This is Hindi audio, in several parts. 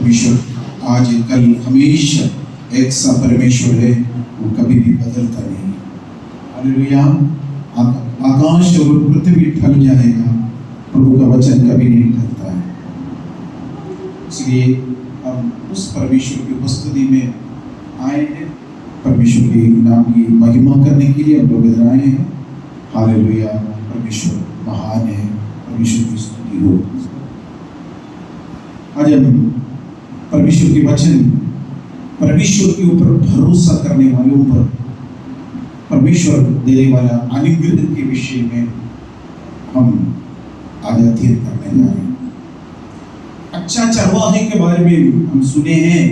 परमेश्वर आज कल हमेशा एक सा परमेश्वर है, वो कभी भी बदलता नहीं। हालेलुया। आकाश और पृथ्वी टल जाएगा, प्रभु का वचन कभी नहीं टलता है। इसलिए हम उस परमेश्वर की उपस्थिति में आए हैं, परमेश्वर के नाम की महिमा करने के लिए हम लोग इधर आए हैं। हालेलुया। परमेश्वर महान है, परमेश्वर की स्तुति हो। आज हम परमेश्वर के वचन, परमेश्वर के ऊपर भरोसा करने वालों पर परमेश्वर देने वाला अनुग्रह के विषय में हम आज अध्ययन करने जा रहे हैं। अच्छा चरवाहे के बारे में हम सुने हैं।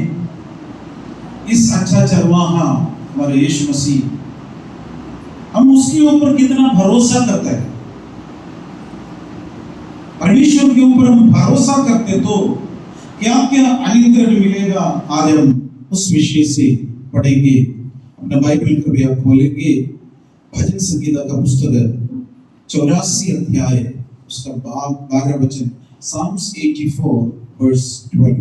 इस अच्छा चरवाहा हमारे यीशु मसीह, हम उसके ऊपर कितना भरोसा करते हैं। परमेश्वर के ऊपर हम भरोसा करते तो क्या क्या अनुग्रह मिलेगा, आज हम उस विषय से पढ़ेंगे। अपना बाइबल कृपया खोलेंगे। भजन संगीता का पुस्तक 84 अध्याय उसका 12 वचन, Psalms 84 verse 12।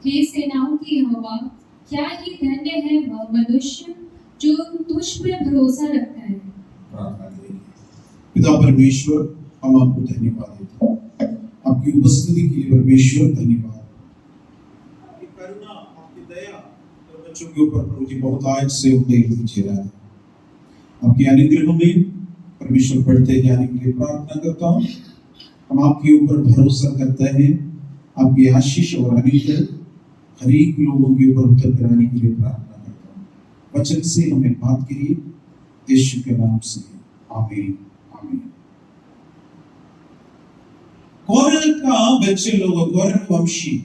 हे सेनाओं की यहोवा, क्या ही धन्य है वह मनुष्य जो तुझ पर भरोसा रखता है। प्रार्थना करेंगे। पिता परमेश्वर, हम आपको धन्यवाद देते हैं, आपकी उपस्थिति के लिए परमेश्वर धन्यवाद। आपकी करुणा, आपकी दया और बच्चों के ऊपर प्रभु जी बहुत आज से उदय कीजिए रहा है। आपके अनुग्रह में परमेश्वर बढ़ते जाने के लिए प्रार्थना करता हूँ। हम आपके ऊपर भरोसा करते हैं, आपकी आशीष और अनुग्रह हर एक लोगों के ऊपर उतर कराने के लिए प्रार्थना करता हूँ। वचन से हमें बात करिए, यीशु के नाम से आमीन आमीन। कोरह का बच्चे लोगों, कोरह वंशी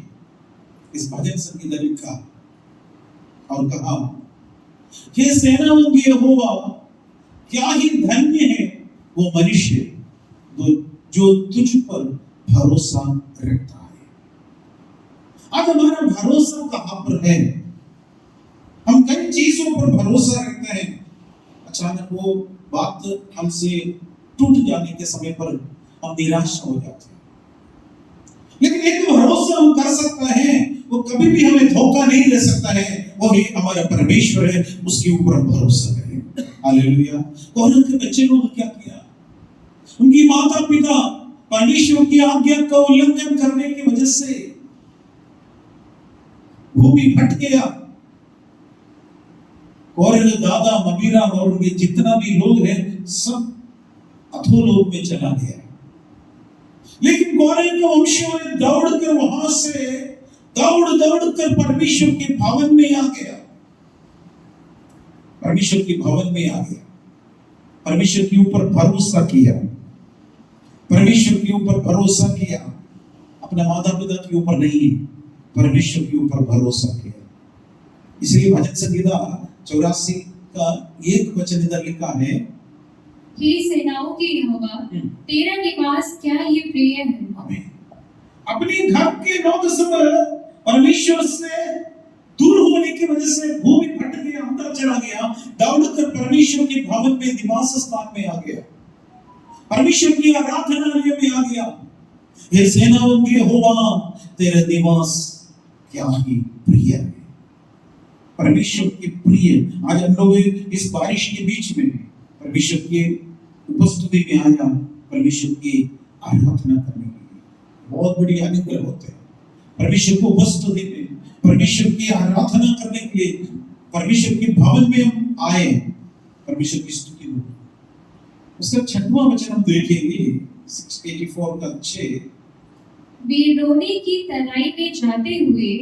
इस भजन संगीता लिखा और कहा, हे सेनाओं की यहोवा, क्या ही धन्य है वो मनुष्य जो तुझ पर भरोसा रखता है। आज हमारा भरोसा कहां पर है? हम कई चीजों पर भरोसा रखते हैं, अचानक वो बात हमसे टूट जाने के समय पर हम निराश हो जाते हैं। लेकिन एक भरोसा हम कर सकते हैं, वो कभी भी हमें धोखा नहीं दे सकता है, वो ही हमारा परमेश्वर है, उसके ऊपर हम भरोसा करें। हालेलुया। कोरह के बच्चे लोग क्या किया? उनकी माता पिता परमेश्वर की आज्ञा का उल्लंघन करने की वजह से भूमि फट गया। कोरह दादा मबीरा और उनके जितना भी लोग हैं सब अधोलोक में चला गया। लेकिन कोरह के वंशियों ने दौड़कर वहां से दौड़ परमेश्वर के भवन में आ गया। परमेश्वर के भवन में आ गया, परमेश्वर के ऊपर भरोसा किया, परमेश्वर के ऊपर भरोसा किया, अपने माता पिता के ऊपर नहीं, परमेश्वर के ऊपर भरोसा किया। इसलिए भजन संगीता 84 का 1 वचन इधर लिखा है, हे सेनाओं की यहोवा, तेरा निवास क्या ही प्रिय है। आमीन। अपने घर के लोग सब परमेश्वर से दूर होने की वजह से भूमि फट गया, अंदर चला गया, दौड़कर परमेश्वर के भवन में, निवास स्थान में आ गया, परमेश्वर की आराधनालय में आ गया। हे सेनाओं की यहोवा, तेरा निवास क्या ही प्रिय है। परमेश्वर के प्रिय, आज हम लोग इस बारिश के बीच में परमेश्वर के उपस्थिति में आया, परमेश्वर की आराधना करने के लिए बहुत बड़ी अनुग्रह होते हैं। परमेश्वर को उपस्थिति में, परमेश्वर की आराधना करने के लिए परमेश्वर के भवन में हम आए, परमेश्वर की स्तुति हो। उसका 6वां वचन हम देखेंगे, 84 का 6। वे रोने की तराई में जाते हुए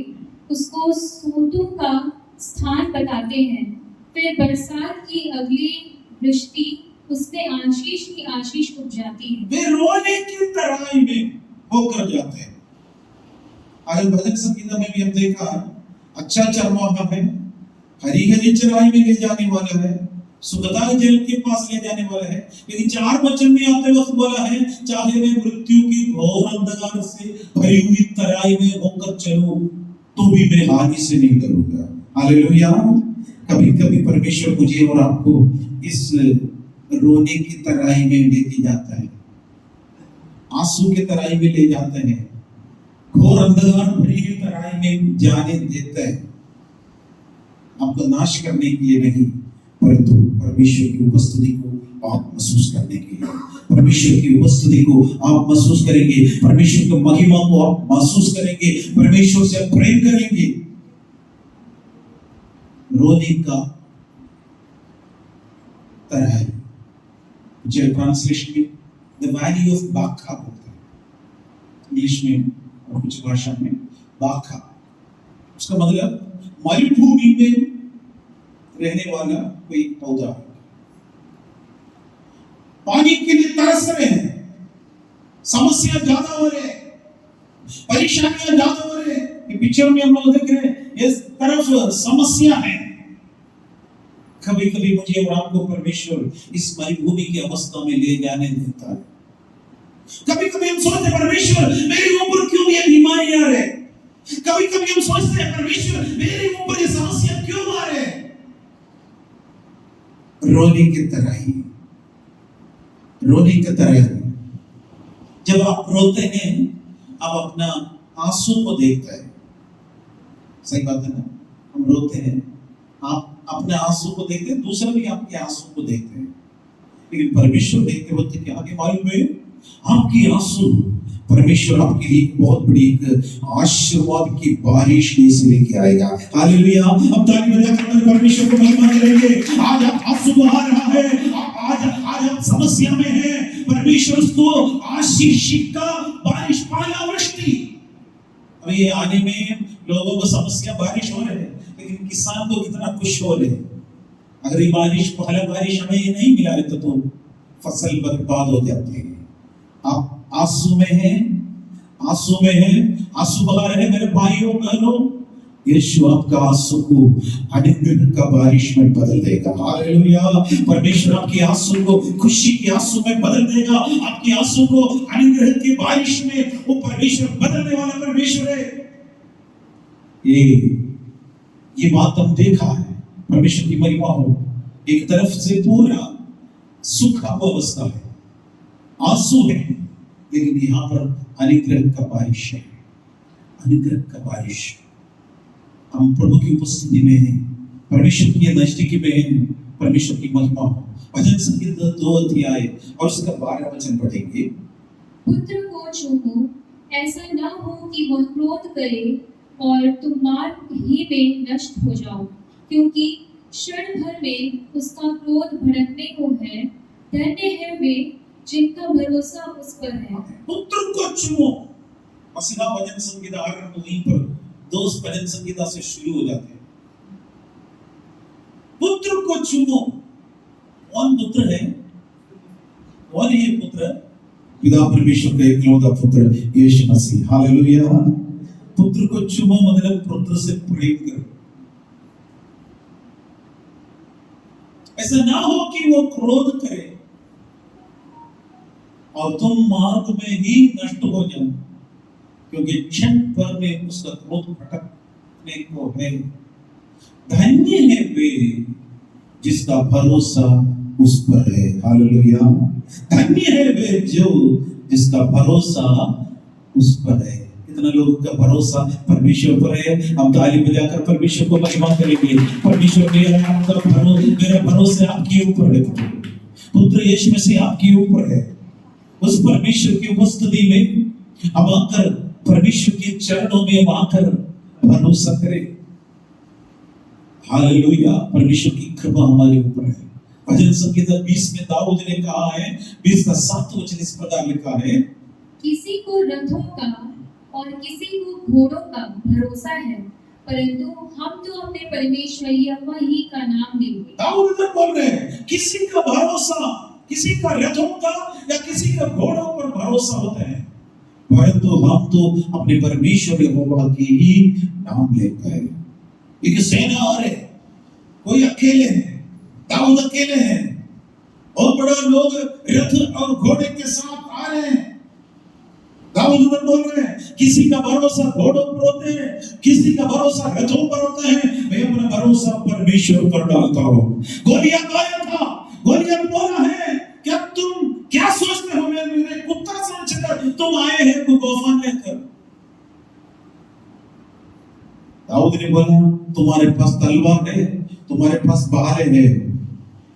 उसको सोतों का स्थान बताते हैं, फिर बरसात की अगली वृष्टि उससे आशीष की आशीष उपजाती है। वे रोने की तराई में होकर जाते हैं। आज भजन संगीता में भी हम देखा, अच्छा चरवाहा है, हरी हरी चराई में ले जाने वाला है, सुखदायक जल के पास ले जाने वाला है। लेकिन 4 वचन में आते वक्त बोला है, चाहे मैं मृत्यु की घोर अंधकार से भरी हुई तराई में होकर चलूं तो भी मैं हानि से नहीं डरूंगा। हालेलुया। कभी कभी परमेश्वर मुझे और आपको इस रोने की तराई में लेके जाता है, आंसू की तराई में ले जाते हैं, घोर अंधकार भरी हुई तराई में जाने देता है, आपको नाश करने के लिए नहीं, परंतु परमेश्वर की उपस्थिति को आप महसूस करने के लिए, परमेश्वर की उपस्थिति को आप महसूस करेंगे, परमेश्वर की महिमा को आप महसूस करेंगे, परमेश्वर से प्रेम करेंगे। रोने का तराई, जो ट्रांसलेशन में द वैली ऑफ बाका बोलते हैं, इंग्लिश में और कुछ भाषा में बाका, उसका मतलब मरुभूमि में रहने वाला कोई पौधा, पानी के लिए तरस रहे हैं, समस्या ज्यादा हो रहे हैं, परेशानियां ज्यादा हो रहे हैं। ये पिक्चर में हम लोग देख रहे हैं, इस तरफ समस्या है। कभी कभी मुझे और आपको परमेश्वर इस मरुभूमि की अवस्था में ले जाने देता है। कभी कभी हम सोचते हैं, परमेश्वर मेरे ऊपर क्यों ये बीमारी आ रही है? कभी कभी हम सोचते हैं, परमेश्वर मेरे ऊपर ये समस्या क्यों आ रही है? रोने की तराई, रोने की तराई। जब आप रोते हैं, आप अपना आंसू को देखते हैं, सही बात है ना? हम रोते हैं, आप अपने आंसू को देखते हैं, दूसरे भी आपके आंसू को देखते हैं, लेकिन परमेश्वर देखते वक्त क्या आगे मालूम है? आपकी आंसू परमेश्वर आपके लिए बहुत बड़ी एक आशीर्वाद की बारिश से लेके आएगा। हालेलुया! अब ताली बजाकर परमेश्वर को महिमा करेंगे। आज आप आंसू बहा रहा है, आज आप समस्या में हैं, परमेश्वर उसको आशीष का बारिश, पाला वृष्टि। अब ये आने में लोगों को समस्या बारिश हो रही है, लेकिन किसान को कितना खुश हो रहे हैं। अगर ये बारिश, पहला बारिश हमें ये नहीं मिला रहता तो फसल बर्बाद हो जाती है। आप आंसू में हैं, आंसू में हैं, आंसू बहा रहे हैं मेरे भाइयों बहनों, यीशु आपका आंसू को अनुग्रह का बारिश में बदल देगा। हालेलुया! परमेश्वर आपके आंसू को खुशी के आंसू में बदल देगा, आपके आंसू को अनुग्रह की बारिश में वो परमेश्वर बदलने वाला परमेश्वर है। ये बात हम देखा है। परमेश्वर की महिमा हो। एक तरफ से पूरा सुख अवस्था है, आंसू है, लेकिन यहाँ पर अनुग्रह का बारिश है, अनुग्रह का बारिश। हम प्रभु की उपस्थिति में हैं, परमेश्वर की नजदीकी में हैं, परमेश्वर की महिमा हो। भजन संगीत 2 अध्याय और उसका 12 वचन पढ़ेंगे। पुत्र को चूमो, ऐसा न हो कि वह क्रोध करे और तुम मार्ग ही में नष्ट हो जाओ, क्योंकि क्षण भर में उसका क्रोध भड़कने को है। धन्य है वे जिनका भरोसा उस पर है। पुत्र को चूमो। मसीहा भजन संगीता आरंभ वहीं पर 2 भजन संगीता से शुरू हो जाते हैं। पुत्र को चूमो। कौन पुत्र है? कौन है ये पुत्र? पिता परमेश्वर का इकलौता पुत्र यीशु मसीह। हालेलुया! पुत्र को चूमो मतलब पुत्र से प्रेम करो। ऐसा ना हो कि वो क्रोध करे और तुम मार्ग में ही नष्ट हो जाओ, क्योंकि क्षण भर में उसका क्रोध भटकने को है। धन्य है वे जिसका भरोसा उस पर है। हालेलुया! धन्य है वे जिसका भरोसा उस पर है। कितना लोगों का भरोसा परमेश्वर पर है? हम ताली बजाकर परमेश्वर को महिमा करेंगे। परमेश्वर मेरा भरोसा आपके ऊपर है। पुत्र यीशु मसीह आपके ऊपर है। उस परमेश्वर की उपस्थिति में अब आकर, परमेश्वर के चरणों में आकर भरोसा करें। हालेलुया! परमेश्वर की कृपा हमारे ऊपर है। भजन संगीता 20 में दाऊद ने कहा है, 20 का 7 वचन इस प्रकार लिखा है, किसी को रथों का और किसी को घोड़ों का भरोसा है, परंतु हम तो अपने परमेश्वर यहोवा ही का नाम लेंगे। दाऊद इधर बोल रहे हैं, किसी का भरोसा, किसी का रथों का या किसी का घोड़ों पर भरोसा होता है, परंतु हम तो अपने परमेश्वर यहोवा के ही नाम लेते हैं। एक सेना आ रहे, कोई अकेले है, दाऊद अकेले हैं, और बड़ा लोग रथ और घोड़े के साथ आ रहे हैं। दाऊद उधर बोल रहे हैं, किसी का भरोसा घोड़ों पर होते हैं, किसी का भरोसा रथों पर होता है, मैं अपना भरोसा परमेश्वर पर डालता हूँ। गोलियत आया था, गोलियत बोला है, क्या तुम क्या सोचते हो मेरे कुत्ता समझकर तुम आए हैं गोफन लेकर? दाऊद ने बोला तुम्हारे पास तलवार है, तुम्हारे पास भाले है,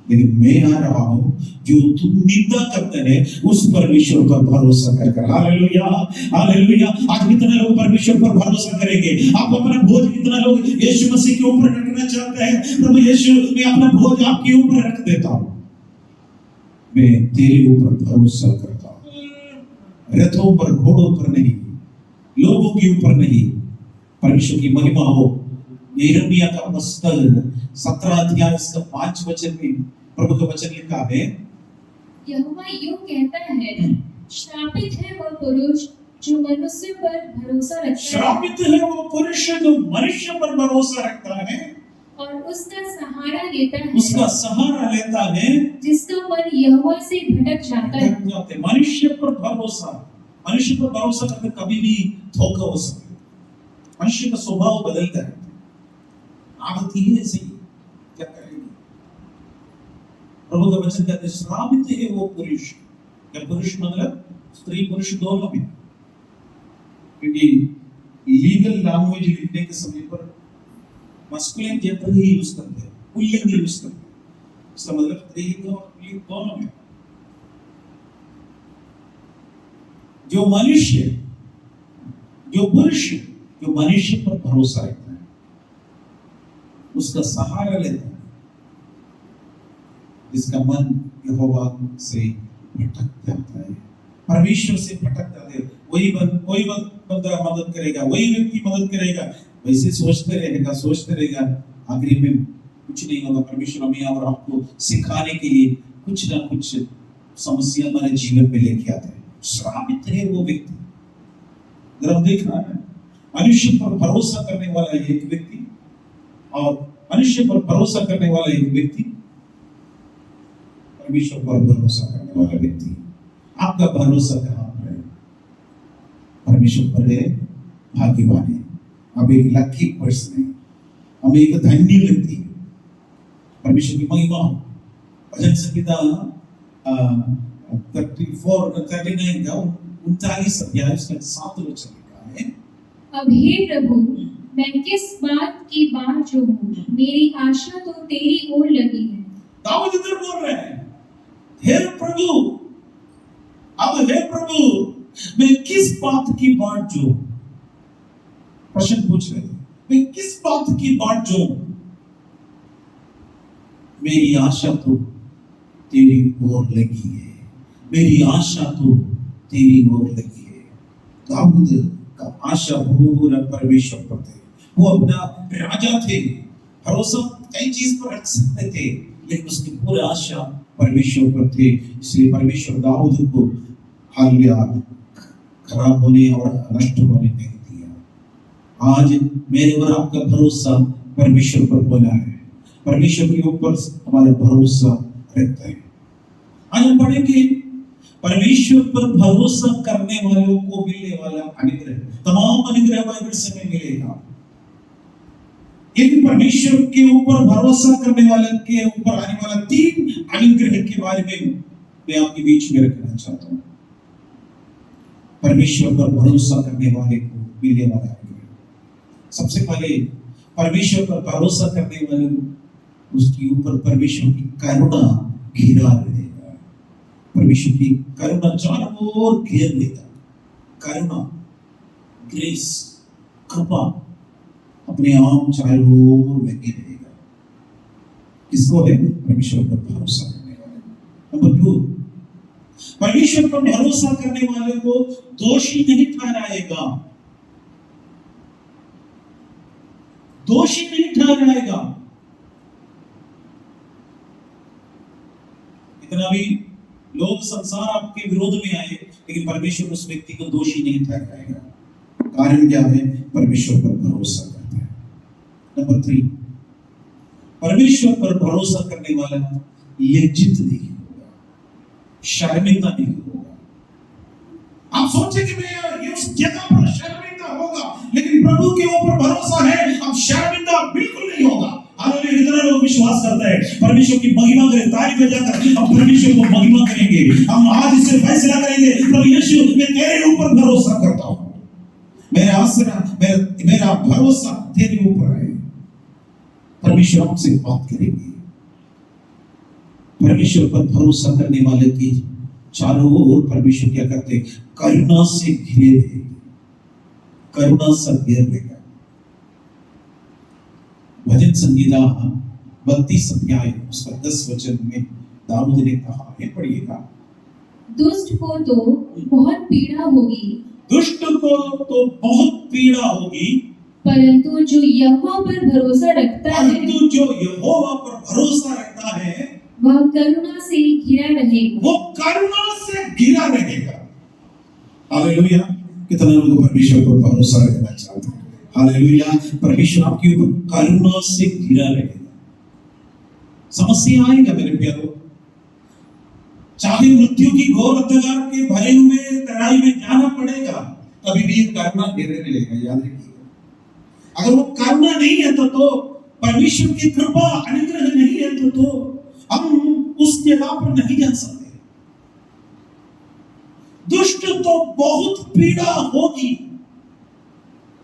लेकिन मैं आ रहा हूं जो तुम निंदा करते हैं उस परमेश्वर पर भरोसा कर। Hallelujah, hallelujah. आज कितने लोग परमेश्वर पर भरोसा करेंगे? आप अपना बोझ कितना लोग यीशु मसीह के ऊपर रखना चाहते हैं? प्रभु यीशु, मैं अपना बोझ आपके ऊपर रख देता हूं, मैं तेरे ऊपर भरोसा करता हूं। रथों पर, घोड़ों पर नहीं, लोगों के ऊपर नहीं। परमेश्वर की महिमा हो। यिर्मयाह का पुस्तक 17 अध्याय इसका 5 वचन में प्रभु का वचन लिखा है, यहोवा यूं कहता है, श्रापित है वह पुरुष जो मनुष्य पर भरोसा रखता है, श्रापित है वो पुरुष जो मनुष्य पर भरोसा रखता है और उसका सहारा लेता है, उसका सहारा लेता है, जिसका मन यहोवा से भटक जाता है। मनुष्य पर भरोसा, मनुष्य पर भरोसा करके कभी भी धोखा हो सकता है। मनुष्य का स्वभाव बदलता है, आदत ही ऐसी, क्या करेंगे? प्रभु का वचन कहते हैं श्रापित है वो पुरुष। क्या पुरुष मतलब स्त्री पुरुष दोनों में, क्योंकि लीगल लैंग्वेज लिखने के समय पर मस्कुलिन जेंडर ही यूज करते हैं, पुल्लिंग यूज करते हैं। इसका मतलब स्त्री और पुल्लिंग दोनों में। जो मनुष्य, जो पुरुष, जो मनुष्य पर भरोसा रखता है, उसका सहारा लेता है, जिसका मन यहोवा से भटक जाता है, परमेश्वर से भटक जाता है, वही बंदा मदद करेगा, वही व्यक्ति मदद करेगा। वैसे सोचते रहेगा, आखिर में कुछ नहीं होगा। परमेश्वर हमें और आपको सिखाने के लिए कुछ ना कुछ समस्या हमारे जीवन में लेके आता है। श्रापित है वो व्यक्ति। जरा देखना है, मनुष्य पर भरोसा करने वाला एक व्यक्ति और मनुष्य पर भरोसा करने वाला एक व्यक्ति, परमेश्वर पर भरोसा करने वाला व्यक्ति। आपका भरोसा कहां पर है? परमेश्वर पर है, भाग्यवान है। अब एक लकी पर्सन है, हम एक धन्य व्यक्ति है। परमेश्वर की महिमा हो। भजन संहिता 39 का 39 अध्याय उसका 7 वचन लिखा है, अब हे प्रभु, मैं किस बात की बाट जो हूँ, मेरी आशा तो तेरी ओर लगी है। दाऊद इधर बोल रहे हैं, हे प्रभु, अब हे प्रभु, मैं किस बात की बाट जो, प्रश्न पूछ रहे थे, मैं किस बात की बाट जो, मेरी आशा तो तेरी ओर लगी है, मेरी आशा तो तेरी ओर लगी है। दाऊद का आशा पूरा परमेश्वर पर थे। वो अपना राजा थे, भरोसा कई चीज पर रख सकते थे, लेकिन उसकी पूरी आशा परमेश्वर पर थे। इसलिए परमेश्वर दाऊद को हालिया खराब होने और नष्ट होने नहीं दिया। आज मेरे और आपका भरोसा परमेश्वर पर बना है, परमेश्वर के ऊपर हमारा भरोसा रहता है। आज हम पढ़ेंगे परमेश्वर पर भरोसा करने वालों को मिलने वाला अनुग्रह, तमाम अनुग्रह बाइबल से हमें मिलेगा। लेकिन परमेश्वर के ऊपर भरोसा करने वाले के ऊपर आने वाला 3 अनुग्रह के बारे में मैं आपके बीच में रखना चाहता हूं। परमेश्वर पर भरोसा करने वाले को मिलने वाला अनुग्रह। सबसे पहले परमेश्वर पर भरोसा करने वाले उसके ऊपर परमेश्वर की करुणा घिरा रहेगा। परमेश्वर की करुणा चारों ओर घेर लेगा। करुणा, ग्रेस, कृपा अपने आप चारों ओर लगे रहेगा। किसको है? परमेश्वर पर भरोसा करने वाले। नंबर 2, परमेश्वर पर भरोसा करने वाले को दोषी नहीं ठहराएगा, दोषी नहीं ठहराएगा। इतना भी लोग संसार आपके विरोध में आए, लेकिन परमेश्वर उस व्यक्ति को दोषी नहीं ठहराएगा। कारण क्या है? परमेश्वर पर भरोसा करता है। नंबर 3, परमेश्वर पर भरोसा करने वाला लज्जित नहीं होगा, शर्मिंदा नहीं होगा। आप सोचे कि मैं ये उस जगह पर शर्मिंदा होगा, लेकिन प्रभु के ऊपर भरोसा है, अब शर्मिंदा बिल्कुल नहीं होगा। हालेलुया। कितना लोग विश्वास करते हैं? परमेश्वर की महिमा करें, तारीफ बजाकर हम परमेश्वर को महिमा करेंगे। हम आज इससे फैसला करेंगे, प्रभु यीशु मैं तेरे ऊपर भरोसा करता हूं, मेरा आसरा, मेरा भरोसा तेरे ऊपर है। परमेश्वर हमसे बात करेंगे। परमेश्वर पर भरोसा करने वाले की चारों ओर परमेश्वर क्या करते? करुणा से घिरे देंगे, करुणा से घेर देगा। भजन संहिता 32 अध्याय उसका 10 वचन में दाऊद ने कहा है, पढ़िएगा। दुष्ट को तो बहुत पीड़ा होगी, दुष्ट को तो बहुत पीड़ा होगी, परंतु जो यहोवा पर भरोसा रखता है, परंतु जो यहोवा पर भरोसा रखता है वह करुणा से घिरा रहेगा, वो करुणा से घिरा रहेगा। हालेलुया। कितना लोग परमेश्वर पर भरोसा रखना चाहते हैं? हालेलुया। परमेश्वर आपके ऊपर करुणा से घिरा रहेगा। समस्या आएगा मेरे प्यारो, चाहे मृत्यु की घोर अंधकार के भरे हुए तराई में जाना पड़ेगा, कभी भी करुणा घेरे रहेगा। याद रखिएगा, अगर वो करुणा नहीं है तो परमेश्वर की कृपा अनुग्रह नहीं है तो हम उस जगह पर नहीं जा सकते। दुष्ट तो बहुत पीड़ा होगी,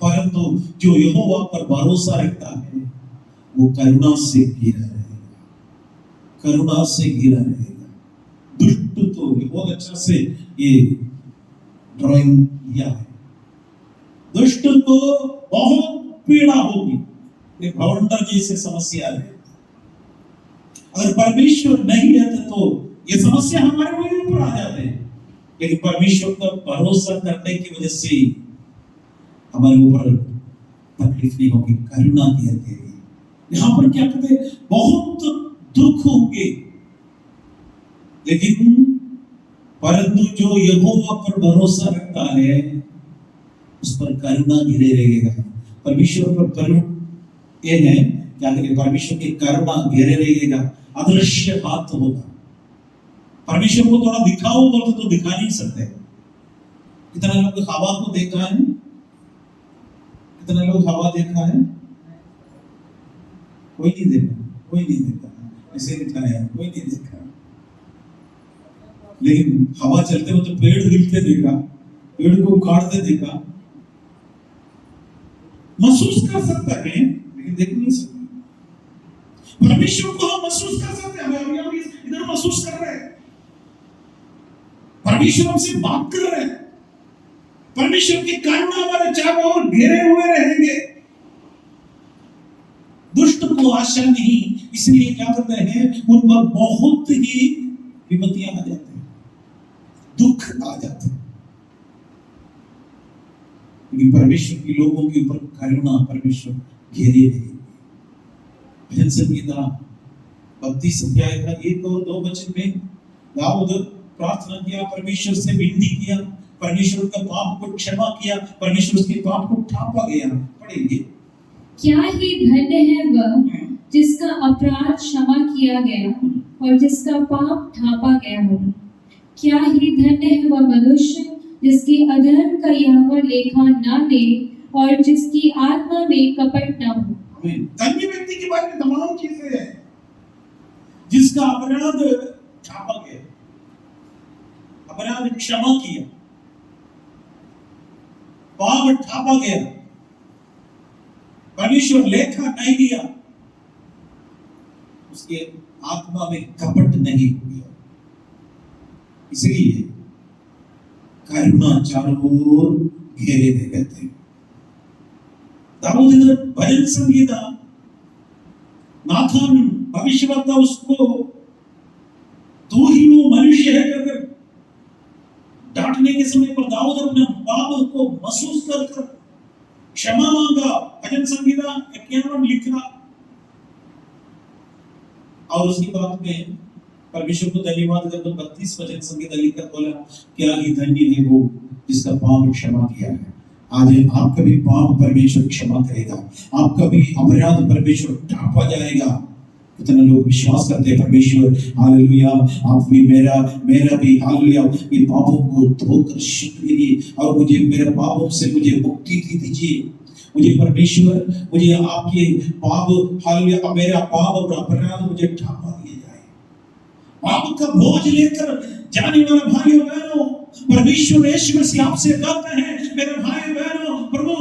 परंतु जो यहोवा पर भरोसा रखता है वो करुणा से घिरा रहेगा, करुणा से घिरा रहेगा। दुष्ट तो बहुत अच्छा से ये ड्राइंग किया है। दुष्ट को बहुत पीड़ा होगी, ये भवंडर जैसे समस्या है। अगर परमेश्वर नहीं रहता तो ये समस्या हमारे ऊपर आ जाते हैं, लेकिन परमेश्वर का भरोसा करने की वजह से हमारे ऊपर तकलीफ नहीं होगी, करुणा की रहेगी। यहाँ पर क्या कहते हैं? बहुत दुख होंगे, लेकिन परंतु जो यहोवा पर भरोसा रखता है उस पर करुणा घिरे रहेगा। परमेश्वर पर करुणा ये है क्या करें? परमेश्वर की करुणा घेरे रहेगा, अदृश्य हाथ होगा। परमेश्वर को थोड़ा दिखाओ बोलते तो दिखा नहीं सकते। कितना लोग हवा को देखा है? कितना लोग हवा देखा है? कोई नहीं देखा, कोई नहीं देखा। ऐसे दिखाया, कोई नहीं देखा। लेकिन हवा चलते हो तो पेड़ हिलते देखा, पेड़ को उखाड़ते देखा, महसूस कर सकता है लेकिन देख नहीं सकता। परमेश्वर को हम महसूस कर सकते हैं, हम इधर महसूस कर रहे हैं। परमेश्वर हमसे बात कर रहे हैं। परमेश्वर की करुणा हमारे चारों ओर घेरे हुए रहेंगे। दुष्ट को आशा नहीं, इसलिए क्या करते हैं? उन पर बहुत ही विपत्तियां आ जाती हैं, दुख आ जाते हैं। लेकिन परमेश्वर के लोगों के ऊपर करुणा परमेश्वर घेरे रहेगी। भजन संहिता 32 अध्याय का 1 और 2 वचन में दाऊद प्रार्थना किया, परमेश्वर से विनती किया, परमेश्वर का पाप को क्षमा किया, परमेश्वर उसके पाप को ढांपा गया। पढ़ेंगे। क्या ही धन्य है वह जिसका अपराध क्षमा किया गया और जिसका पाप ढांपा गया हो। क्या ही धन्य है वह मनुष्य जिसकी अधर्म का यहोवा लेखा ना ले और जिसकी आत्मा में कपट ना हो। धन्य व्यक्ति के बारे में तमाम चीजें हैं। जिसका अपराध ढांपा गया, अपराध क्षमा किया, पाप ढांपा गया, परमेश्वर लेखा नहीं दिया, उसके आत्मा में कपट नहीं हो गया। इसलिए करुणा चारों ओर घेरे रहते हैं। दाऊद इधर भजन संहिता, नाथान भविष्यवक्ता उसको तू ही वो मनुष्य है कर डांटने के समय पर दाऊद अपने पाप को महसूस कर क्षमा मांगा। भजन संहिता 51 लिखा और उसकी बात में परमेश्वर को धन्यवाद करते 32 भजन संहिता लिखकर बोला, क्या ही धन्य है वो जिसका पाप क्षमा किया है। आज आपका भी पाप परमेश्वर क्षमा करेगा, आपका भी अपराध परमेश्वर ढांपा जाएगा। कितने लोग विश्वास करते हैं परमेश्वर हालेलुया, आप भी मेरा भी हालेलुया, ये पापों को धोकर शुक्रिया और मुझे मेरे पापों से मुझे मुक्ति दीजिए। मुझे परमेश्वर, मुझे आपके पाप हालेलुया, मेरा पाप और अपराध मुझे ढांपा दिया जाए। पाप का बोझ लेकर जाने वाला भाइयों बहनों, परमेश्वर यीशु मसीह आपसे कहते हैं, मेरे भाई बहनों, प्रभु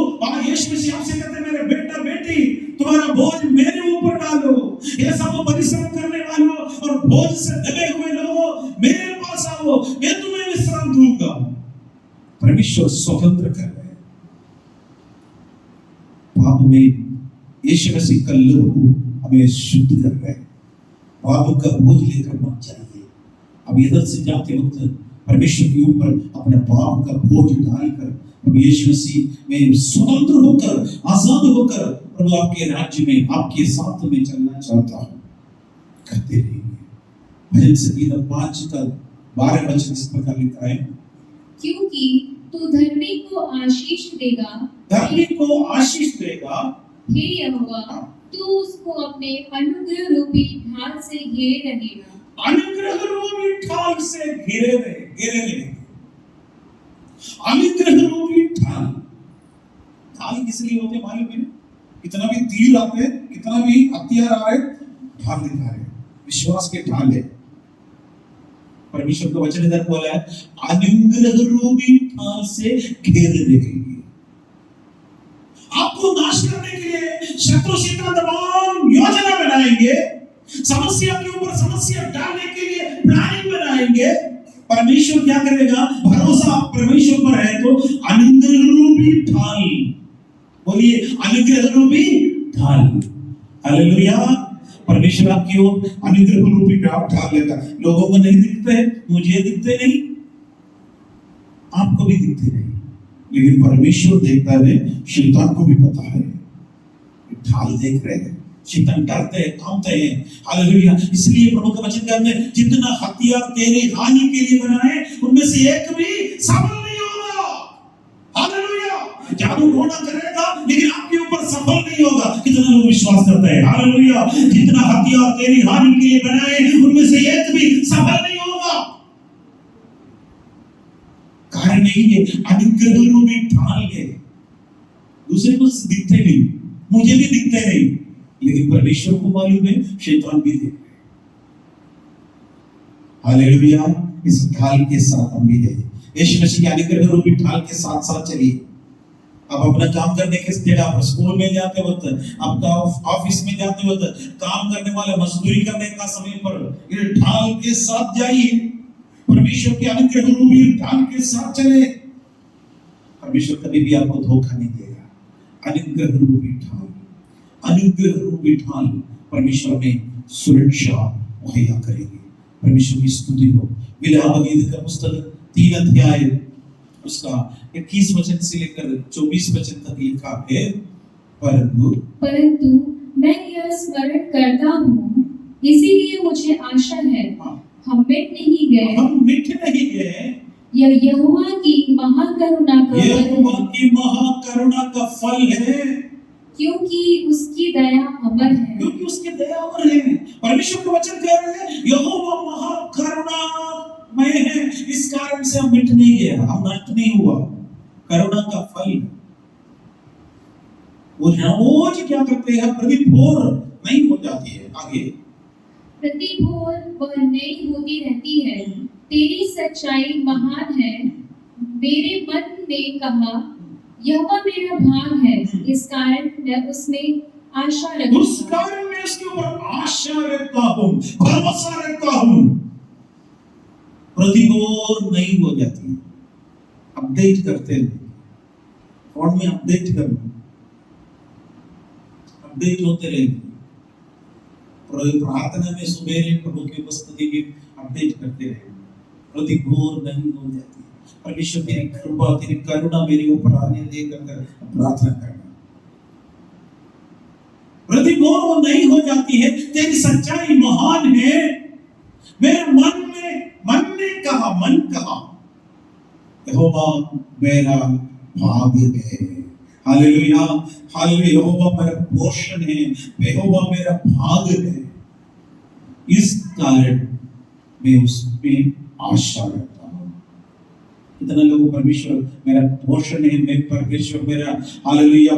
यीशु यीशु मसीह आपसे कहते हैं मेरे बेटा बेटी तुम्हारा बोझ मेरे ऊपर डालो। ये सब परिश्रम करने वालों और बोझ से दबे हुए लोगों मेरे पास आओ, मैं तुम्हें विश्राम दूंगा। परमेश्वर स्वतंत्र कर रहे हैं। पाप में यीशु मसीह का लहू हमें शुद्ध कर रहे हैं। पाप का बोझ लेकर मत जाइए। अब इधर से जाते वक्त परमेश्वर के ऊपर अपने पाप का बोझ डालकर प्रभु यीशु मसीह में स्वतंत्र होकर, आजाद होकर प्रभु आपके राज्य में, आपके साथ में चलना चाहता हूं। करते रहिए। भजन संगीत 5 का 12 वचन इस प्रकार लिखा है, क्योंकि तू धर्मी को आशीष देगा, धर्मी को आशीष देगा, हे यहोवा तू उसको अपने अनुग्रह रूपी ढाल से घेरे रहेगा। अनुग्रह रूपी ढाल से घेरे रहे। अनुग्रह रूपी ढाल। ढाल किस लिए होते मालूम है? कितना भी तीर आते हैं, कितना भी हथियार आ रहे, ढाल दिखा रहे, विश्वास के ढाल है। परमेश्वर का वचन इधर बोला है, अनुग्रह रूपी ढाल से घेरे रहेंगे। आपको नाश करने के लिए शत्रु शैतान तमाम योजना बनाएंगे, समस्या के ऊपर समस्या डालने के लिए प्लानिंग बनाएंगे। परमेश्वर क्या करेगा? भरोसा परमेश्वर पर है तो अनुग्रह रूपी ढाल, बोलिए अनुग्रह रूपी ढाल। हालेलुया। परमेश्वर आपकी ओर अनुग्रह रूपी ढाल लेगा। लोगों को नहीं दिखते, मुझे दिखते नहीं, आपको भी दिखते नहीं, लेकिन परमेश्वर देखता है, शैतान को भी पता है। ढाल देख रहे हैं, शैतान डरते हैं, कांपते हैं। हालेलुया। इसलिए प्रभु का वचन कहते हैं, जितना हथियार तेरे हानि के लिए बनाए उनमें से एक भी सफल नहीं होगा। हालेलुया। जादू टोना करेगा लेकिन आपके ऊपर सफल नहीं होगा। कितना लोग विश्वास करते हैं? हालेलुया। जितना हथियार तेरी हानि के लिए बनाए उनमें से एक भी सफल नहीं होगा। कारण नहीं है, अनुग्रह रूपी ढाल है। दूसरे को दिखते नहीं, मुझे भी दिखते नहीं, लेकिन परमेश्वर को मालूम है, शैतान भी देख रहे। हालेलुया। इस ढाल के साथ हम भी है, यीशु मसीह के अनुग्रह रूपी ढाल के साथ साथ चलिए। अब अपना काम करने के जगह पर, स्कूल में जाते वक्त, आपका ऑफिस में जाते वक्त, काम करने वाले मजदूरी करने का समय पर ये ढाल के साथ जाइए। परमेश्वर के अनुग्रह रूपी ढाल के साथ चले। परमेश्वर कभी भी आपको धोखा नहीं देगा। अनुग्रह रूपी ढाल, अनुग्रह रूपी ढाल परमेश्वर में सुरक्षा मुहैया करेगी। परमेश्वर की स्तुति हो। विलाप गीत का पुस्तक 3 अध्याय उसका 21 वचन से लेकर 24 वचन तक लिखा है, परंतु मैं यह स्मरण करता हूँ, इसीलिए मुझे आशा है, हम मिट नहीं गए। यह यहोवा की महाकरुणा का फल है, क्योंकि उसकी दया अमर है। क्योंकि उसकी दया अमर है। परमेश्वर का वचन कह रहे हैं, यहोवा महाकरुणामय है, इस कारण से हम मिट नहीं गए, हम नष्ट नहीं हुआ। करुणा का फल वो रोज क्या करते हैं? प्रतिभोर नहीं हो जाती है। आगे प्रतिभोर वह नई होती रहती है। तेरी सच्चाई महान है। मेरे मन ने कहा, यहोवा मेरा भाग है, इस कारण मैं उसमें आशा रखता हूं। उस कारण मैं उसके ऊपर आशा रखता हूं, भरोसा रखता हूं। प्रतिभोर नहीं हो जाती है। अपडेट करते हैं, फोन में अपडेट करना, अपडेट होते रहेंगे। प्रार्थना में सुबह प्रभु की उपस्थिति में अपडेट करते रहेंगे। प्रतिभोर नहीं हो जाती। परमेश्वर तेरी कृपा, तेरी करुणा मेरे ऊपर आने देकर प्रार्थना करना। प्रतिभोर वो नहीं हो जाती है। तेरी सच्चाई महान है। मेरे मन कहा यहोवा मेरा भाग्य है। Hallelujah, hallelujah. यहोवा मेरा पोषण है, यहोवा मेरा भाग्य है। इस कारण मैं उसमें आशा रखता हूं। कितना लोग परमेश्वर मेरा पोषण है, मैं परमेश्वर मेरा, हालेलुया,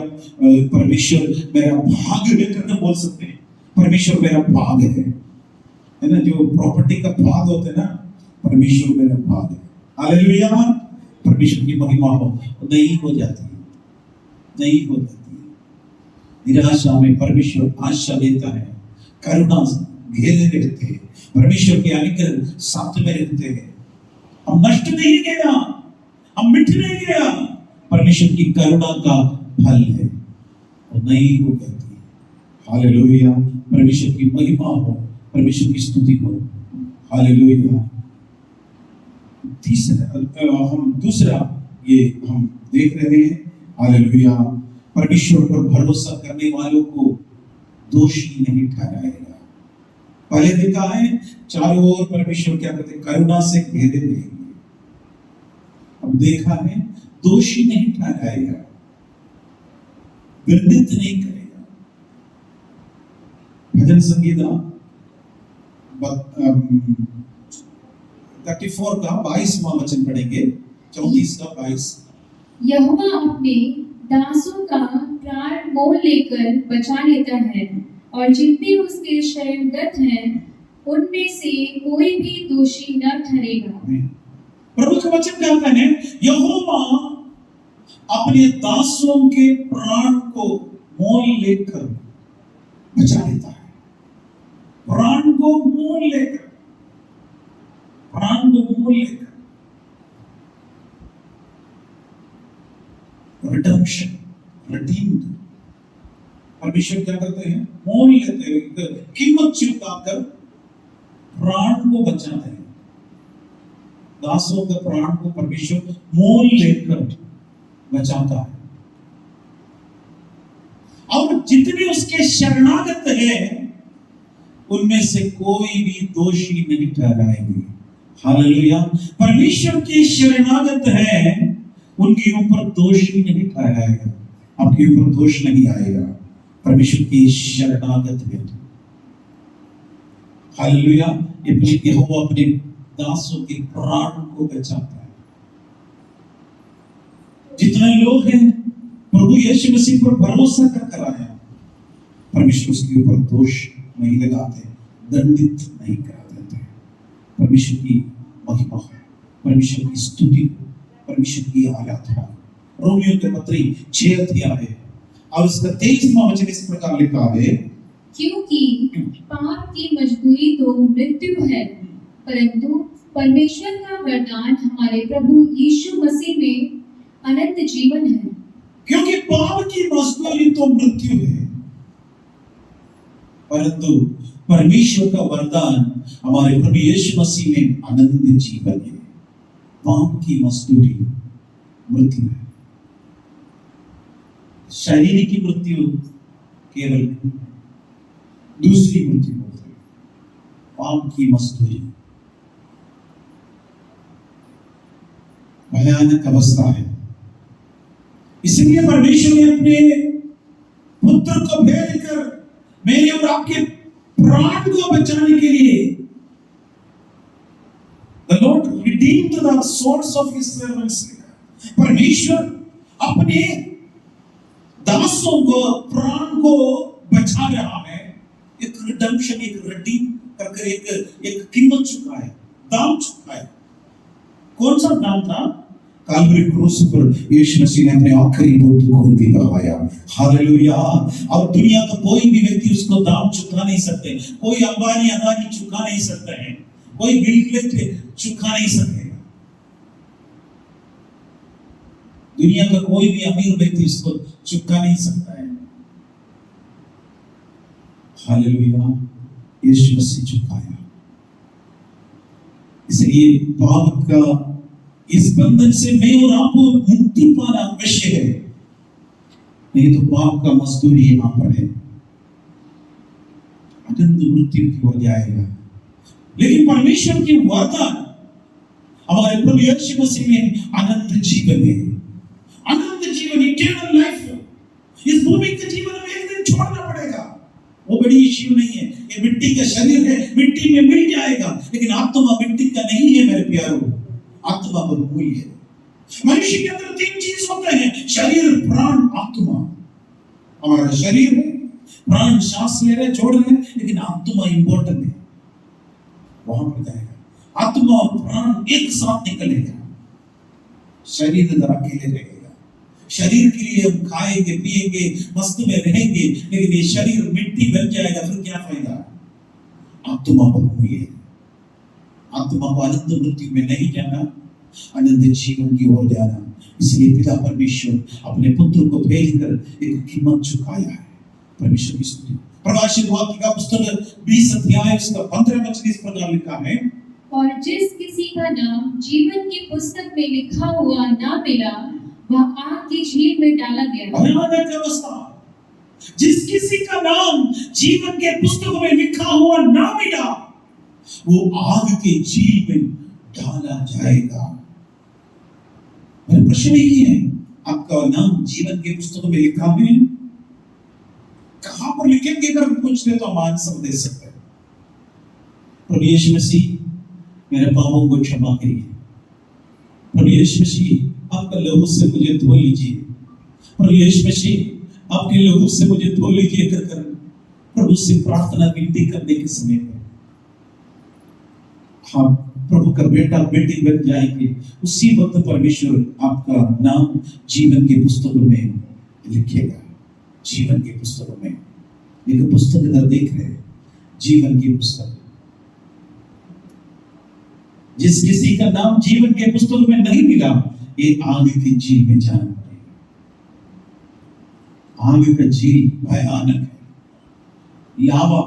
परमेश्वर मेरा भाग्य है करके बोल सकते हैं। परमेश्वर मेरा भाग्य है ना। जो प्रॉपर्टी का भाग होता है ना, परमेश्वर मेरा भाग है। हालेलुया। परमेश्वर की महिमा हो नहीं हो जाती है। नहीं हो जाती है। निराशा में परमेश्वर आशा देता है, करुणा घेरे रहते हैं, परमेश्वर के अनुग्रह साथ में रहते हैं। हम नष्ट नहीं गया, हम मिट नहीं गया, परमेश्वर की करुणा का फल है, वो नहीं हो जाती है। हालेलुया, परमेश्वर की महिमा हो, परमेश्वर की स्तुति हो। हालेलुया। हम दूसरा ये हम देख रहे हैं, हालेलुया, परमेश्वर पर भरोसा करने वालों को दोषी नहीं ठहराएगा। पहले देखा है चारों ओर परमेश्वर क्या कहते हैं, करुणा से घेरे रहेंगे। अब देखा है दोषी नहीं ठहराएगा, दंडित नहीं करेगा। भजन संगीता 34 का 22वां वचन पढ़ेंगे, 34 का 22। यहोवा अपने दासों का प्राण मोल लेकर बचा लेता है, और जितने उसके शरणगत हैं उनमें से कोई भी दोषी न ठहरेगा। प्रभु का वचन कहता है, यहोवा अपने दासों के प्राण को मोल लेकर बचा लेता है। प्राण को मोल लेकर, प्राण को मोल लेकर, रिडेम्पशन, रिडीम्ड। परमेश्वर क्या करते हैं, मोल लेते हैं, कीमत चुकाकर प्राण को बचाते हैं। दासों के प्राण को परमेश्वर मोल लेकर बचाता है, और जितने उसके शरणागत हैं उनमें से कोई भी दोषी नहीं ठहराएंगे। हालेलुया, परमेश्वर के शरणागत हैं, उनके ऊपर दोषी नहीं ठहराएगा, आपके ऊपर दोष नहीं आएगा। परमेश्वर के शरणागत है। हालेलुया, यहोवा अपने दासों के प्राण को बचाता है। जितने लोग हैं प्रभु यीशु मसीह पर भरोसा कर आया, परमेश्वर उसके ऊपर दोष नहीं लगाते, दंडित नहीं करा देते। परमेश्वर की महिमा है, परमेश्वर की स्तुति, परमेश्वर की आराधना। रोमियो के पत्री 6 अध्याय और उसका 23वां वचन इस प्रकार लिखा है, क्योंकि पाप की मजदूरी तो मृत्यु है, परंतु परमेश्वर का वरदान हमारे प्रभु यीशु मसीह में अनंत जीवन है। क्योंकि पाप की मजदूरी तो मृत्यु है, परंतु परमेश्वर का वरदान हमारे प्रभु यीशु मसीह में अनंत जीवन है। पाप की मजदूरी मृत्यु है। शारीरिक की मृत्यु केवल दूसरी मृत्यु होती है, पाप की मजदूरी भयानक अवस्था है। इसलिए परमेश्वर ने अपने पुत्र को भेजकर मेरे और आपके प्राण को बचाने के लिए, the Lord redeemed the souls of his servants। परमेश्वर अपने दासों को, प्राण को बचा रहा है। एक रिडेम्पशन, एक रिडीम करके एक कीमत चुका है, दाम चुका है। कौन सा दाम था? काल्वरी क्रूस पर यीशु मसीह ने अपने आखिरी बूंद खून भी बहाया। हालेलुया। और दुनिया का कोई भी व्यक्ति उसको दाम चुका नहीं सकते। कोई अंबानी अदानी चुका नहीं सकता है, कोई बिल गेट्स चुका नहीं सकेगा। दुनिया का कोई भी अमीर व्यक्ति उसको चुका नहीं सकता है। हालेलुया, यीशु मसीह चुकाया। इसलिए पाप का इस बंधन से मैं और आपको मुक्ति पाना आवश्यक है, नहीं तो पाप का मजदूरी यहां पर है, अनंत मृत्यु की हो जाएगा। लेकिन परमेश्वर की वरदान हमारे प्रभु यीशु मसीह में अनंत जीवन है, अनंत जीवन, इटर्नल लाइफ। इस भूमि के जीवन में एक दिन छोड़ना पड़ेगा, वो बड़ी इश्यू नहीं है। ये मिट्टी का शरीर है, मिट्टी में मिल जाएगा, लेकिन आत्मा मिट्टी का नहीं है मेरे प्यारों, आत्मा बहुमूल्य है। मनुष्य के अंदर 3 चीज होते हैं, शरीर, प्राण, आत्मा। हमारा शरीर है, प्राण सांस ले रहे, छोड़ रहे, लेकिन आत्मा इंपॉर्टेंट है, वहां पर जाएगा। आत्मा और प्राण एक साथ निकलेगा, शरीर इधर अकेले रहेगा। शरीर के लिए हम खाएंगे पिएंगे मस्त में रहेंगे, लेकिन ये शरीर मिट्टी बन जाएगा, फिर क्या फायदा? आत्मा बहु है, आत्मा को अनंत मृत्यु में नहीं जाना, अनंत जीवन की ओर जाना। इसलिए पिता परमेश्वर अपने पुत्र को भेजकर एक कीमत चुकाया है। परमेश्वर की स्तुति। प्रकाशित वाक्य का पुस्तक 20 अध्याय उसका 15 वचन इस प्रकार लिखा है, और जिस किसी का नाम जीवन की पुस्तक में लिखा हुआ ना मिला, वह आग की झील में डाला गया। भयानक अवस्था। जिस किसी का नाम जीवन के पुस्तक में लिखा हुआ ना मिला, वो आग के झील में डाला जाएगा। मेरा प्रश्न यही है, आपका नाम जीवन के पुस्तक में लिखा है? कहां पर लिखेंगे? अगर पूछते तो हम आंसर दे सकते हैं। प्रभु यीशु मसीह मेरे पापों को क्षमा करिए। प्रभु यीशु मसीह आपका लहू से मुझे धो लीजिए। प्रभु यीशु मसीह आपके लहू से मुझे धो लीजिए कर प्रभु से प्रार्थना विनती करने के समय में हम प्रभु का बेटा बेटी बन जाएंगे। उसी वक्त परमेश्वर आपका नाम जीवन की पुस्तकों में लिखेगा। जीवन की पुस्तकों में एक पुस्तक इधर देख रहे हैं, जीवन की पुस्तक। जिस किसी का नाम जीवन के पुस्तक में नहीं मिला, ये आग की झील में जाना पड़ेगा। आग का झील भयानक है, लावा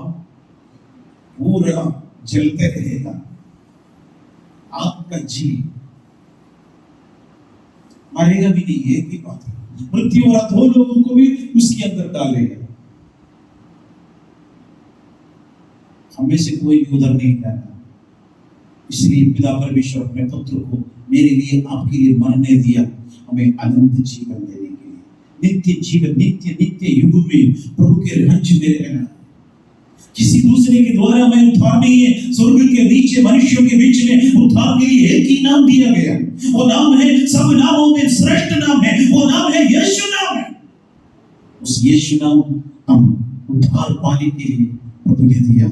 पूरा जलते रहेगा। आग का झील मारेगा भी नहीं, एक ही बात है। मृत्यु और अधो लोगों को भी उसके अंदर डालेगा। हमें से कोई भी उधर नहीं जाना। इसलिए पिता परमेश्वर अपने पुत्र को मेरे लिए आपके लिए मरने दिया, हमें अनंत जीवन देने के लिए। नित्य जीवन, नित्य नित्य युग में प्रभु के राज्य में रहना। किसी दूसरे के द्वारा में उद्धार नहीं है। स्वर्ग के नीचे मनुष्यों के बीच में उद्धार के लिए एक ही नाम दिया गया, वो नाम है, सब नामों में श्रेष्ठ नाम है, वो नाम है यीशु नाम है। उस यीशु नाम हम उद्धार पाने के लिए प्रभु ने दिया।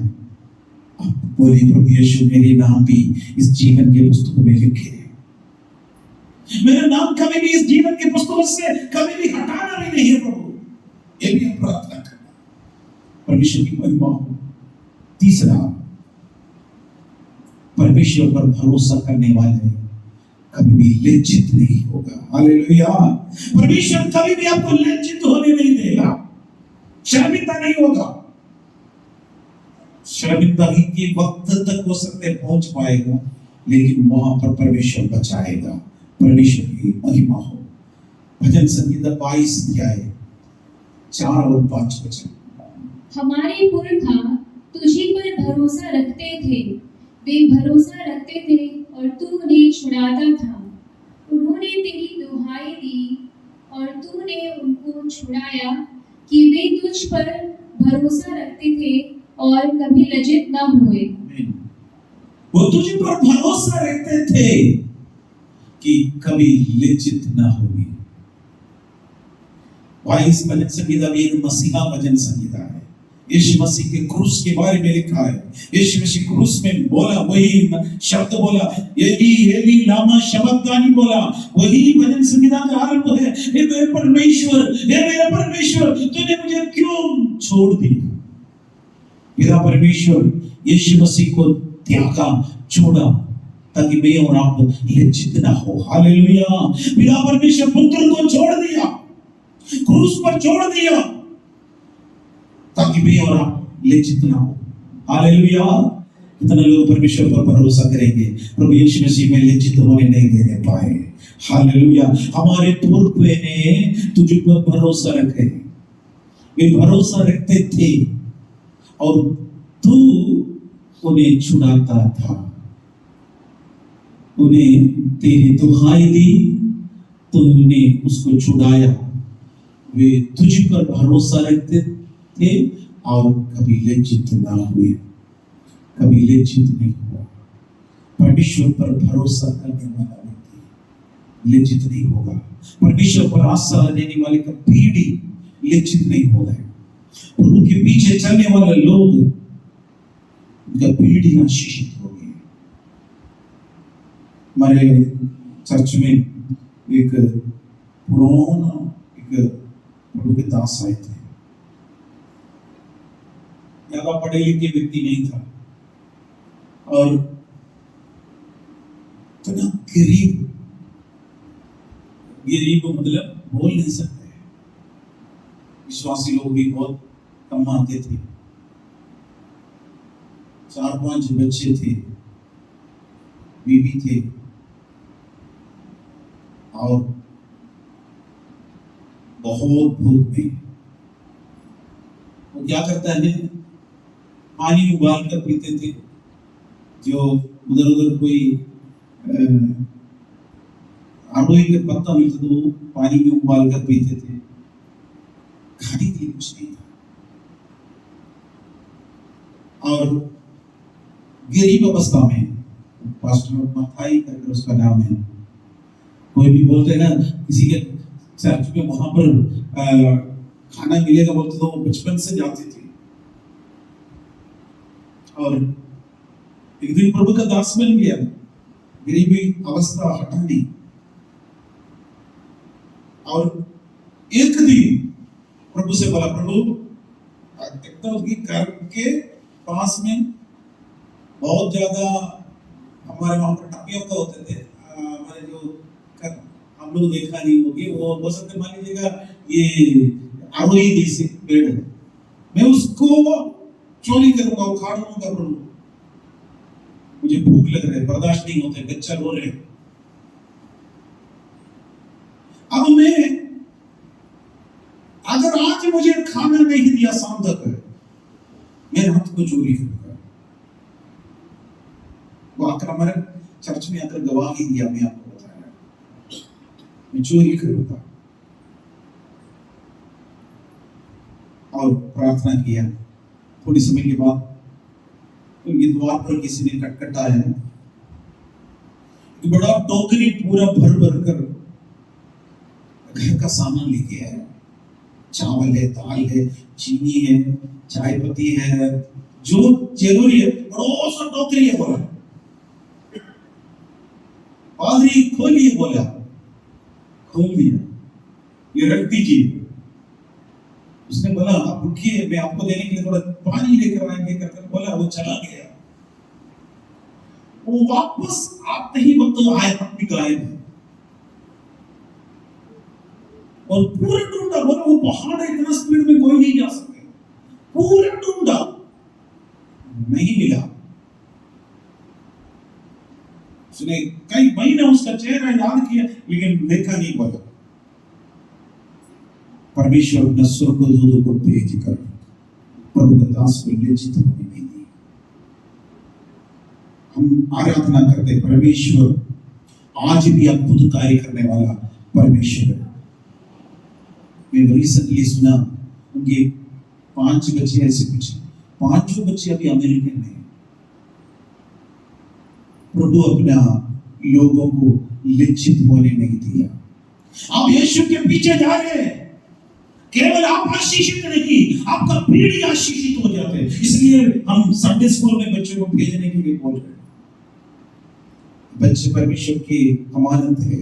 आप बोले, प्रभु यीशु मेरे नाम भी इस जीवन के पुस्तक में लिखे। मेरा नाम कभी भी इस जीवन के पुस्तक से कभी भी हटाना भी नहीं है प्रभु। ये भी हम प्रार्थना करना। परमेश्वर की महिमा हो। तीसरा, परमेश्वर पर भरोसा करने वाले कभी भी लज्जित नहीं होगा। हालेलुया। परमेश्वर कभी भी आपको लज्जित होने नहीं देगा, शर्मिंदा नहीं होगा। शर्मिंदगी के वक्त तक हो सकते पहुंच पाएगा, लेकिन वहां पर परमेश्वर बचाएगा। परमेश्वर की महिमा हो। भजन संहिता 22 अध्याय 4 और 5 वचन। हमारे पुरखा तुझी पर भरोसा रखते थे, वे भरोसा रखते थे और तू उन्हें छुड़ाता था। उन्होंने तेरी दुहाई दी और तूने उनको छुड़ाया कि वे तुझ पर भरोसा रखते थे और कभी लज्जित न हुए। वो तुझ पर भरोसा रखते थे कि कभी लज्जित न हुए। 22 भजन संहिता में एक मसीहा भजन संहिता है। यीशु मसीह के क्रूस के बारे में लिखा है। यीशु मसीह क्रूस में बोला, वही शब्द बोला, एली एली लामा शबक्तानी बोला। वही भजन संहिता का आरंभ है। हे मेरे परमेश्वर, हे मेरे परमेश्वर, तूने मुझे क्यों छोड़ दिया? पिता परमेश्वर यीशु मसीह को त्यागा, छोड़ा, ताकि मैं और आप लज्जित ना हो। हालेलुया। पिता परमेश्वर पुत्र को छोड़ दिया, क्रूस पर छोड़ दिया, ताकि मैं और आप लज्जित ना हो। हालेलुया। कितने लोग परमेश्वर पर भरोसा करेंगे, प्रभु यीशु मसीह में लज्जित होने नहीं देने पाए। हालेलुया। हमारे पूर्व ने तुझ पर भरोसा रखे, वे भरोसा रखते थे और तू उन्हें छुड़ाता था। उन्हें तेरी दुहाई दी, तूने उसको छुड़ाया। वे तुझ पर भरोसा रखते थे और कभी लज्जित ना हुए, कभी लज्जित नहीं हुआ। परमेश्वर पर भरोसा करने वाला व्यक्ति लज्जित नहीं होगा। परमेश्वर पर आशा लेने वाले का पीढ़ी लज्जित नहीं होगा। प्रभु के पीछे चलने वाले लोग, उनका पीढ़ी आशीषित होगी। हमारे चर्च में एक पुराना एक प्रभु के दास आए थे, ज्यादा पढ़े लिखे व्यक्ति नहीं था और इतना गरीब, गरीब मतलब बोल नहीं सकते, विश्वासी लोग भी बहुत कम आते थे, 4-5 बच्चे थे, बीवी थे और बहुत भूख में। वो क्या करता है, पानी उबाल कर पीते थे, जो उधर उधर कोई आड़ोई के पत्ता मिलता तो वो पानी में उबाल कर पीते थे, खाने के लिए कुछ नहीं था और गरीब अवस्था में। पास्टर मथाई करके उसका नाम है, कोई भी बोलते हैं ना किसी के चर्च में वहां पर खाना मिलेगा बोलते तो वो बचपन से जाते थे। और एक दिन प्रभु का दास बन गया, गरीबी अवस्था हटा दी और एक दिन प्रभु से बोला, प्रभु घर के पास में बहुत ज्यादा हमारे वहां पर टपियोका होते थे, हमारे जो हम लोग देखा नहीं होगी, वो हो सकते मान लीजिएगा ये आड़ोई जैसे पेड़ है, मैं उसको चोरी करूंगा, उखाड़ लूंगा प्रभु, मुझे भूख लग रहा है, बर्दाश्त नहीं होता, बच्चा रो रहे। अब मैं अगर आज मुझे खाना नहीं दिया शाम तक, मैं रात को चोरी करूंगा। वो आकर हमारे चर्च में आकर गवाही दिया, मैं आपको बताया, मैं चोरी करूंगा। और प्रार्थना किया। थोड़ी समय के बाद उनके द्वार पर किसी ने खटखटाया, बड़ा टोकरी पूरा भर भर कर घर का सामान लेके आया, चावल है, दाल है, चीनी है, चाय पत्ती है, जो जरूरी है, बड़ा सा टोकरी है। बोला पादरी खोलिए, बोला खोल दिया, ये रख दीजिए। उसने बोला आप रुकिए, मैं आपको देने के लिए थोड़ा पानी लेकर आएंगे करके बोला, वो चला गया। वो वापस आते ही वक्त आया, भी गायब है। और पूरा ढूंढा, बोला वो पहाड़ है, इतना स्पीड में कोई नहीं जा सकते, पूरा ढूंढा, नहीं मिला। उसने कई महीने उसका चेहरा याद किया, लेकिन देखा नहीं। बोला परमेश्वर अपने स्वर्गदूतों को भेज कर प्रभु के दास को लज्जित होने नहीं दी। हम आराधना करते परमेश्वर आज भी अद्भुत कार्य करने वाला परमेश्वर है। मैं रिसेंटली सुना, उनके 5 बच्चे ऐसे कुछ, 5 बच्चे अभी अमेरिका में। प्रभु अपना लोगों को लज्जित होने नहीं दिया। आप यीशु के पीछे जा रहे हैं, केवल आप आशीषित नहीं, आपका पीढ़ी आशीषित हो जाते हैं। इसलिए हम संडे स्कूल में बच्चों को भेजने के लिए बोल रहे हैं। बच्चे परमेश्वर की अमानत है,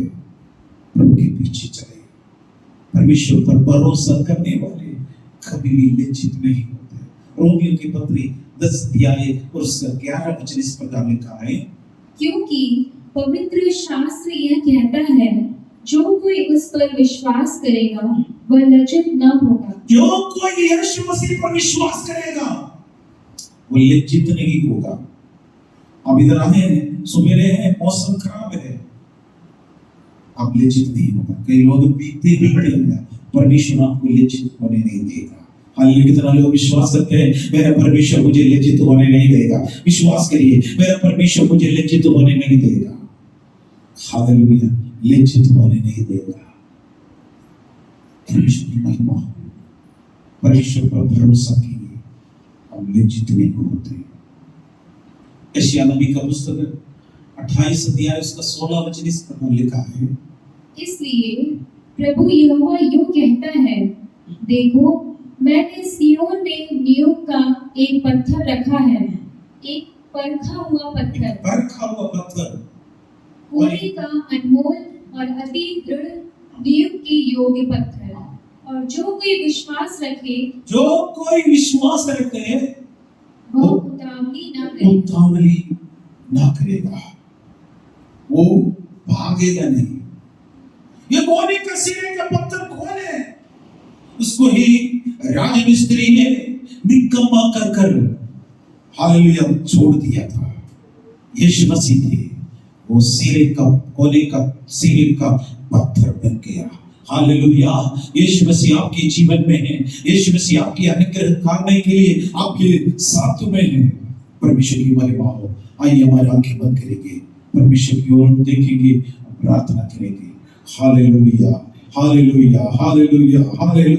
प्रभु के पीछे चले। परमेश्वर पर भरोसा करने वाले कभी भी लज्जित नहीं होते। रोमियो की पत्री 10 अध्याय और उसका 11 वचन इस प्रकार लिखा है, क्योंकि पवित्र शास्त्र यह कहता है, जो कोई उस पर विश्वास करेगा वह लज्जित न होगा। जो कोई यीशु मसीह पर विश्वास करेगा वो लज्जित नहीं होगा। अब इधर आए हैं, सवेरे है, मौसम खराब है, आप लज्जित नहीं होगा। कई लोग बीते परमेश्वर आपको लज्जित होने नहीं देगा। हालेलुया। कितना लोग विश्वास करते हैं, मेरा परमेश्वर मुझे लज्जित होने नहीं देगा। विश्वास करिए, मेरा परमेश्वर मुझे लज्जित होने नहीं देगा। हालेलुया, लज्जित होने नहीं देगा। परमेश्वर की महिमा, परमेश्वर पर भरोसा कीजिए, हम लज्जित नहीं होते। यशायाह नबी का पुस्तक 28 अध्याय उसका 16 वचन इस प्रकार लिखा है, इसलिए प्रभु यहोवा यूं कहता है, देखो मैंने सिय्योन में नियुक्त का एक पत्थर रखा है, एक परखा हुआ पत्थर, परखा हुआ पत्थर, कोने का अनमोल और अति दृढ़ नींव की योग्य पत्थर, और जो कोई विश्वास रखे जो कोई विश्वास रखते हैं वो उतावली न करे। उतावली ना करेगा, वो भागेगा नहीं। ये कोने का सिरे का पत्थर कौन है? उसको ही राजमिस्त्री ने निकम्मा कर हालेलुया छोड़ दिया था। यीशु मसीह थे, वो सिरे का कोने का सिरे का पत्थर बन गया। हालेलुया। यीशु मसीह आपके जीवन में है। यीशु मसीह आपकी अनुग्रह करने के लिए आपके साथ में है। परमेश्वर की महिमा हो। आइए हमारी आंखें बंद करेंगे, परमेश्वर की ओर देखेंगे, प्रार्थना करेंगे। Hallelujah, hallelujah, hallelujah, hallelujah.